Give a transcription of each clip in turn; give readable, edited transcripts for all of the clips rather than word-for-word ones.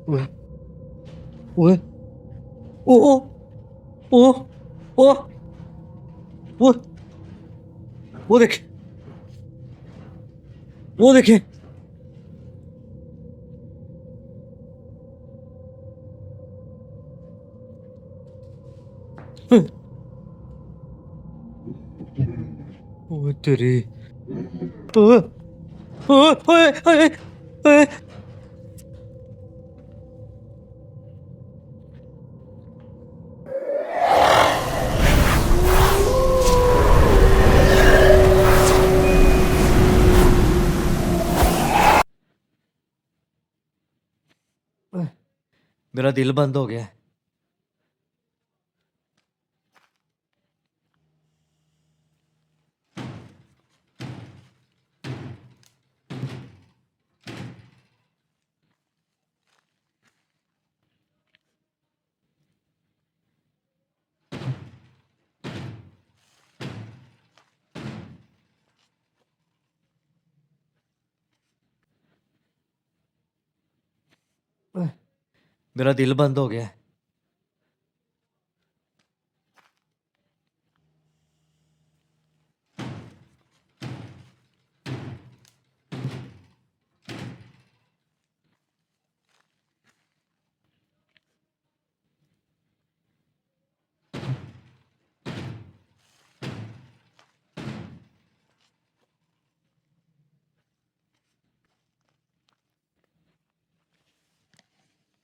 ओए ओए ओ ओ ओ ओ वो वो देखे वो देखे। ओ तेरी ओ ओ ओए ओए ओए। मेरा दिल बंद हो गया है। मेरा दिल बंद हो गया है।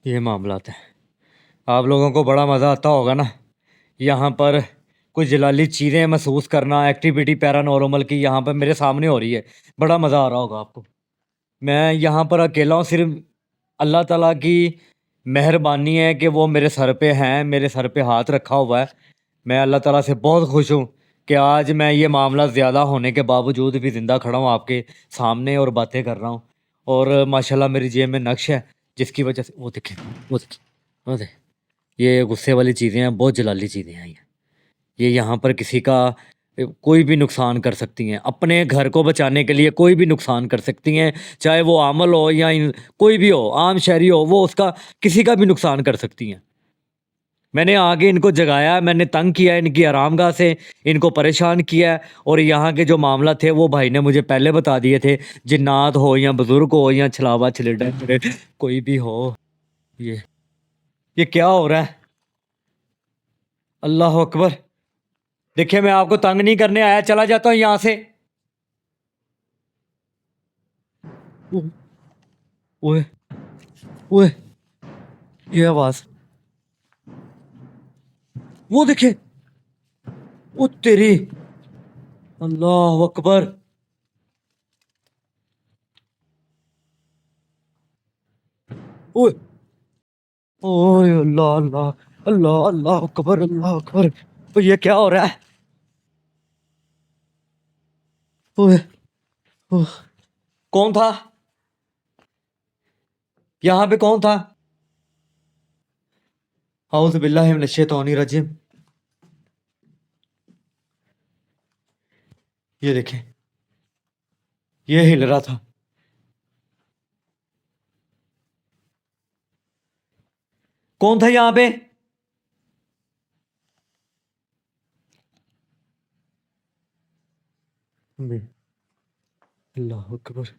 ये मामला है। आप लोगों को बड़ा मज़ा आता होगा ना यहाँ पर कुछ जलाली चीज़ें महसूस करना, एक्टिविटी पैरानॉर्मल की यहाँ पर मेरे सामने हो रही है। बड़ा मज़ा आ रहा होगा आपको। मैं यहाँ पर अकेला हूँ, सिर्फ अल्लाह ताला की मेहरबानी है कि वो मेरे सर पे हैं, मेरे सर पे हाथ रखा हुआ है। मैं अल्लाह ताला से बहुत खुश हूँ कि आज मैं ये मामला ज़्यादा होने के बावजूद भी ज़िंदा खड़ा हूँ आपके सामने और बातें कर रहा हूँ। और माशाल्लाह मेरी जेब में नक्श है जिसकी वजह से वो देखें, वो देखें, वो देखें। ये गुस्से वाली चीज़ें हैं, बहुत जलाली चीज़ें हैं ये यहाँ पर किसी का कोई भी नुकसान कर सकती हैं। अपने घर को बचाने के लिए कोई भी नुकसान कर सकती हैं, चाहे वो आमल हो या कोई भी हो, आम शहरी हो, वो उसका किसी का भी नुकसान कर सकती हैं। मैंने आगे इनको जगाया, मैंने तंग किया इनकी आरामगाह से, इनको परेशान किया। और यहाँ के जो मामला थे वो भाई ने मुझे पहले बता दिए थे। जिन्नात हो या बुजुर्ग हो या छलावा छलेडा कोई भी हो। ये ये क्या हो रहा है? अल्लाह अकबर। देखिए मैं आपको तंग नहीं करने आया, चला जाता हूँ यहाँ से। ओ- ओए ओए, ये आवाज, वो देखे, वो तेरी, अल्लाह अकबर। ओए ओए, अल्लाह अल्लाह अल्लाह अल्लाह अकबर, अल्लाह अकबर। तो ये क्या हो रहा है? ओए ओह, कौन था यहाँ पे? कौन था? औज़ु बिल्लाहि मिनश शैतानिर रजीम। ये देखें, ये हिल रहा था। कौन था यहाँ पे? अल्लाह अकबर।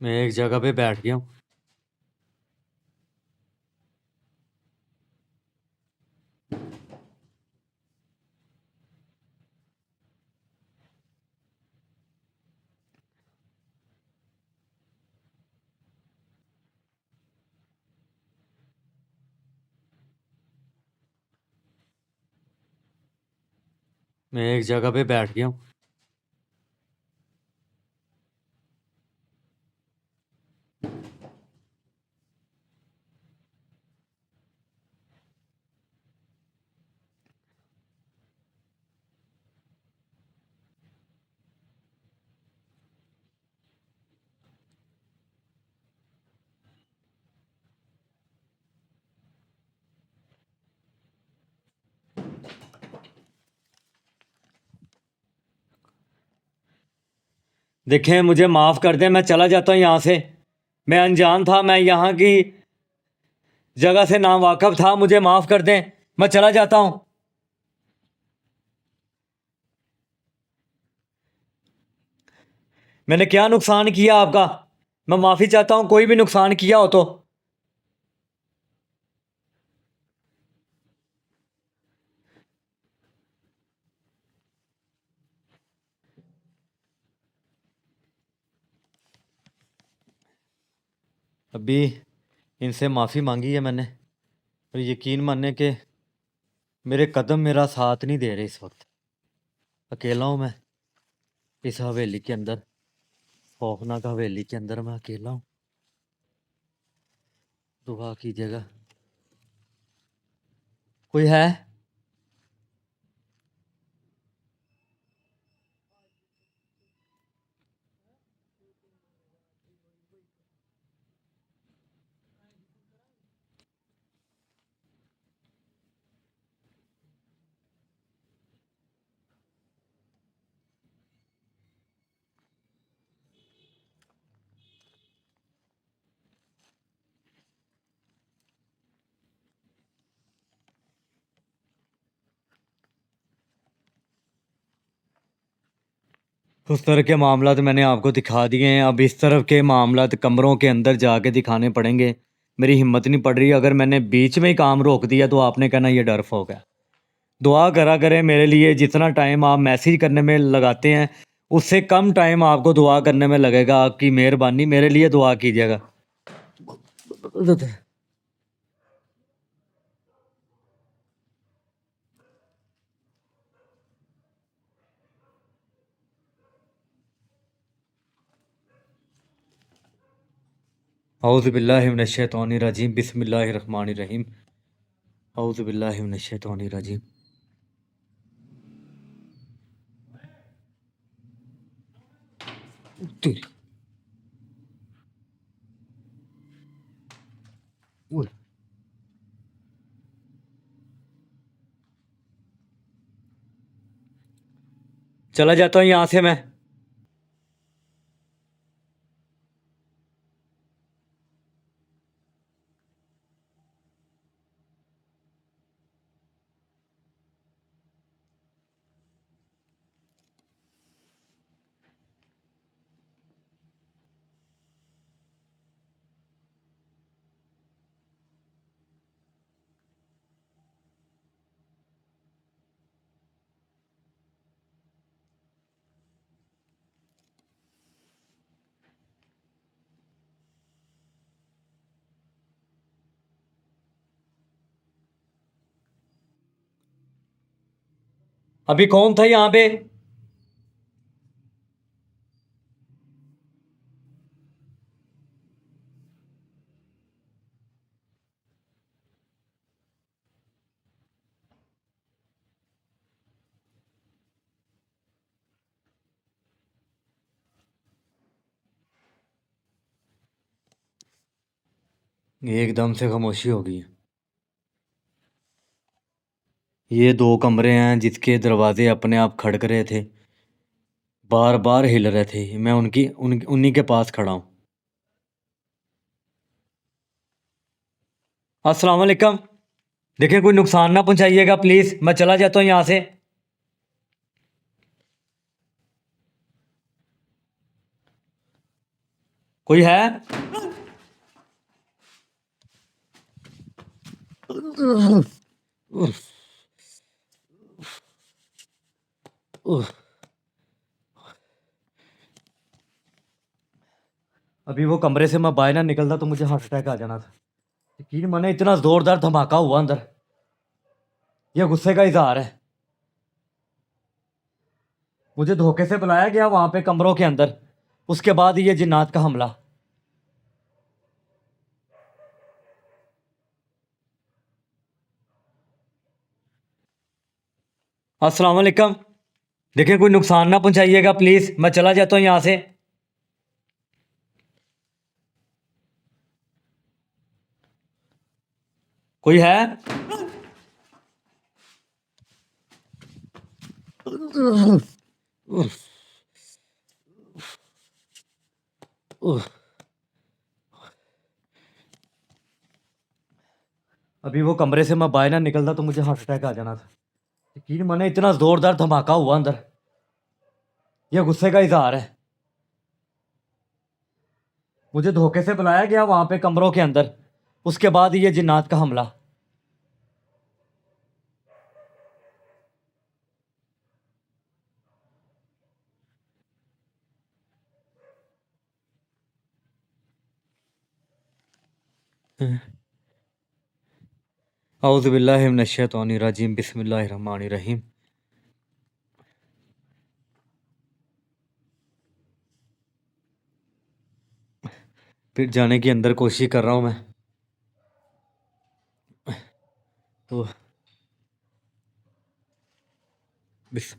मैं एक जगह पे बैठ गया हूँ। मैं एक जगह पे बैठ गया हूँ। देखें, मुझे माफ़ कर दें, मैं चला जाता हूँ यहाँ से। मैं अनजान था, मैं यहाँ की जगह से नावाकिफ था, मुझे माफ़ कर दें, मैं चला जाता हूँ। मैंने क्या नुकसान किया आपका? मैं माफ़ी चाहता हूँ, कोई भी नुकसान किया हो तो। अभी इनसे माफ़ी मांगी है मैंने, और यकीन मानने के मेरे कदम मेरा साथ नहीं दे रहे इस वक्त। अकेला हूँ मैं इस हवेली के अंदर, खौफनाक हवेली के अंदर मैं अकेला हूँ। दुआ कीजिएगा, कोई है? उस तरह के मामला तो मैंने आपको दिखा दिए हैं, अब इस तरफ के मामला कमरों के अंदर जाके दिखाने पड़ेंगे। मेरी हिम्मत नहीं पड़ रही, अगर मैंने बीच में ही काम रोक दिया तो आपने कहना ये डर हो गया। दुआ करा करें मेरे लिए, जितना टाइम आप मैसेज करने में लगाते हैं उससे कम टाइम आपको दुआ करने में लगेगा। आपकी मेहरबानी, मेरे लिए दुआ कीजिएगा। औज़ु बिल्लाहि मिनश शैतानिर रजीम, बिस्मिल्लाहिर रहमानिर रहीम। औज़ु बिल्लाहि मिनश शैतानिर रजीम। तेरी- ओए, चला जाता हूँ यहाँ से मैं। अभी कौन था यहाँ पे? एकदम से खामोशी हो गई। ये दो कमरे हैं जिसके दरवाजे अपने आप खड़क रहे थे, बार बार हिल रहे थे। मैं उन्हीं के पास खड़ा हूँ। अस्सलाम वालेकुम। देखिए, कोई नुकसान ना पहुंचाइएगा प्लीज़, मैं चला जाता हूँ यहाँ से। कोई है? अभी वो कमरे से मैं बाहर ना निकलता तो मुझे हार्ट अटैक आ जाना था। यकीन माने इतना जोरदार धमाका हुआ अंदर। ये गुस्से का इजहार है। मुझे धोखे से बुलाया गया वहां पे कमरों के अंदर, उसके बाद ये जिन्नात का हमला। अस्सलाम वालेकुम। देखिए कोई नुकसान ना पहुंचाइएगा प्लीज, मैं चला जाता हूँ यहाँ से। कोई है? अभी वो कमरे से मैं बाहर ना निकलता तो मुझे हार्ट अटैक आ जाना था। यकीन माने इतना जोरदार धमाका हुआ अंदर। ये गुस्से का इजहार है। मुझे धोखे से बुलाया गया वहां पे कमरों के अंदर, उसके बाद ये जिन्नात का हमला। औज़ु बिल्लाहि मिनश शैतानिर रजीम, बिस्मिल्लाहिर रहमानिर रहीम। फिर जाने की अंदर कोशिश कर रहा हूँ मैं तो। बिस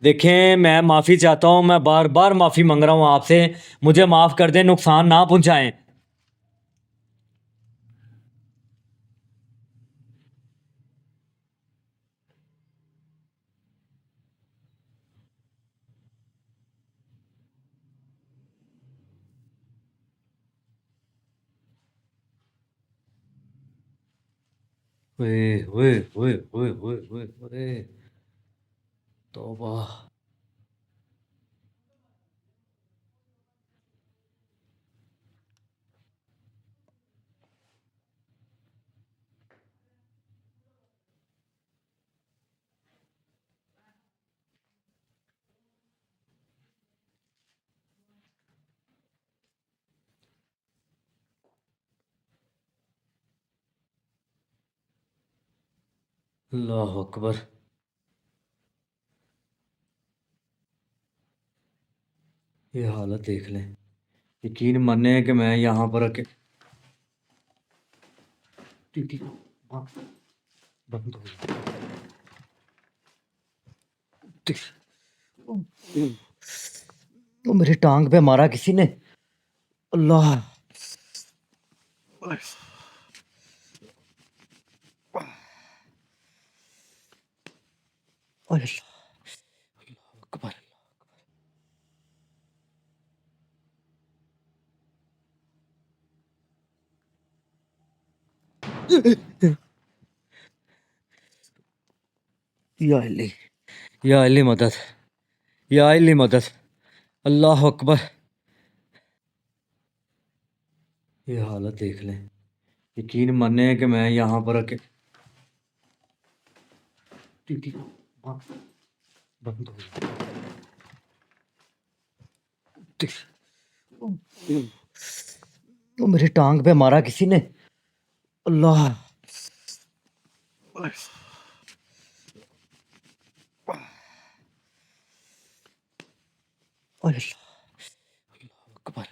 देखें, मैं माफ़ी चाहता हूँ, मैं बार बार माफ़ी मांग रहा हूँ आपसे। मुझे माफ़ कर दें, नुकसान ना पहुँचाएं। ओए ओए ओए ओए ओए ओए ओए, तौबा। अल्लाह अकबर। ये हालत देख लें। यकीन माने कि मैं यहाँ पर हाँ, बंद हो गया। वो मेरी टांग पे मारा किसी ने। अल्लाह। अल्लाह अकबर। या अली, या अली मदद, या अली मदद। अल्लाह अकबर। ये हालत देख लें। यकीन माने कि मैं यहाँ पर हाँ, बंद हो गया। वो मेरी टांग पे मारा किसी ने। अल्लाह। अल्लाह अकबर।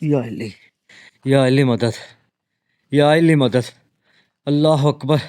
या अली, या अली मदद, या अली मदद। अल्लाह अकबर।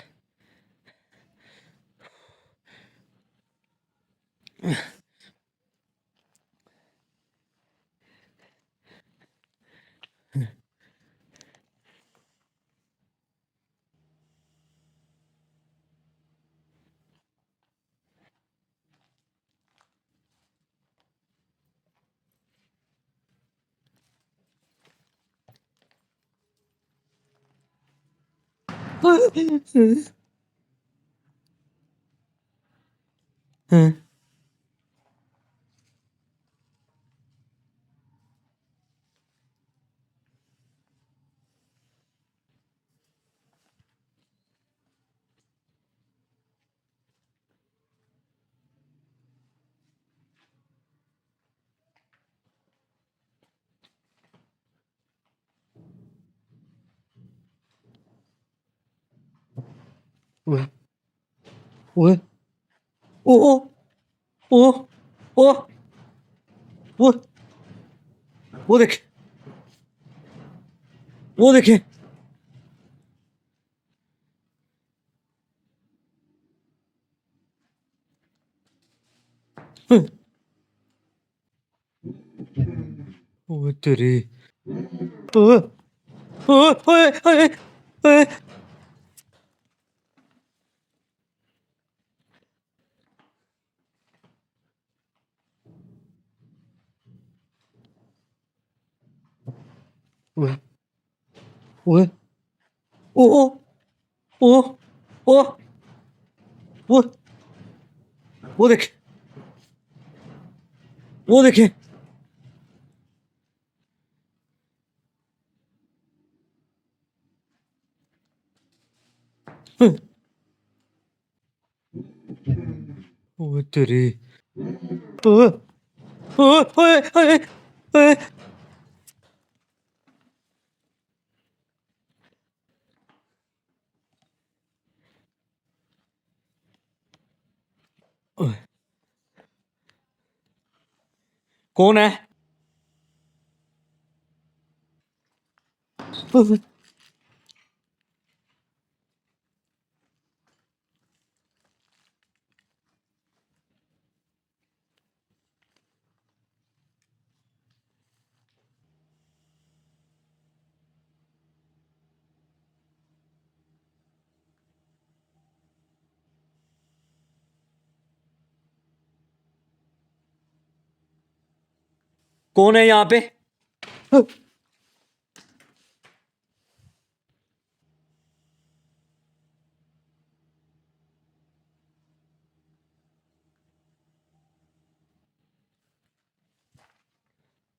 ओए ओए ओ ओ ओ ओ वो वो देख वो देखे ओ तेरी ओ ओ ओए ओए ओए ओए ओए ओ ओ ओ ओ वो वो देख वो देखे ओ तेरी ओ ओ ओए ओए ओए ओए, कौन है ओए, कौन है यहाँ पे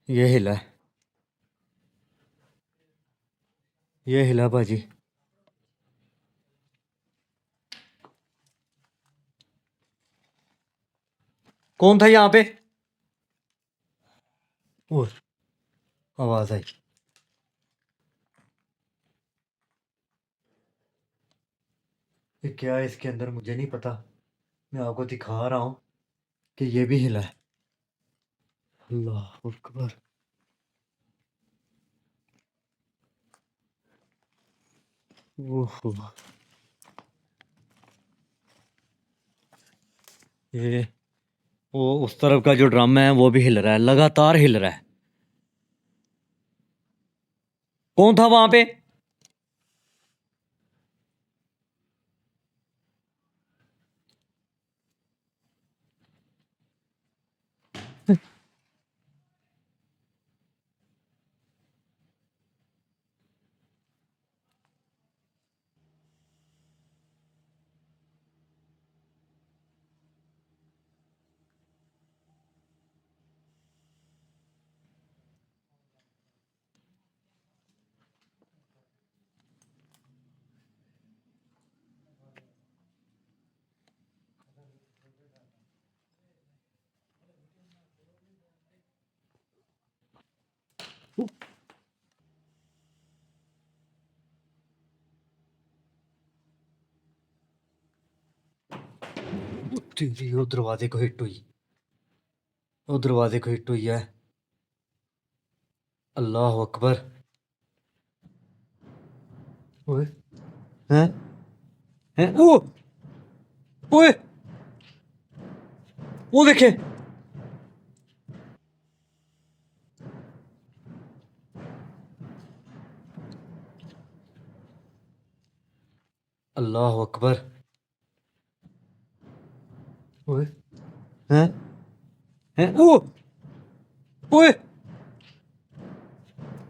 ये हिला ये हिला बाजी कौन था यहाँ पे ओ आवाज आई ये क्या है इसके अंदर मुझे नहीं पता मैं आपको दिखा रहा हूँ कि ये भी हिला है अल्लाह अकबर ओहो ये वो उस तरफ का जो ड्रम है वो भी हिल रहा है लगातार हिल रहा है कौन था वहां पे तेरी वो दरवाजे को हिट हुई वो दरवाजे को हिट हुई है अल्लाह अकबर ओए हैं हैं ओ ओए वो देखे। अल्लाह अकबर ओए हैं हैं ओ ओए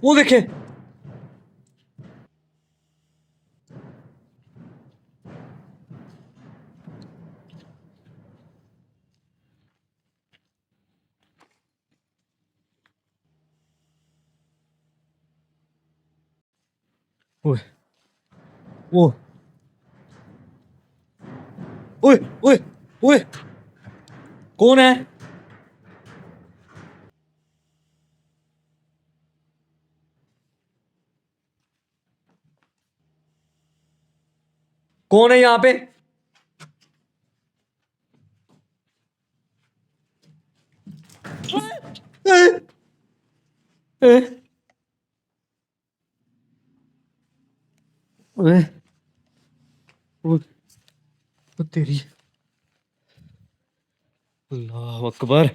वो देखे ओए ओ ओए ओए ओए कौन है? कौन है यहाँ पे? ए, ए, ओए ओए ओ तेरी अल्लाह अकबर।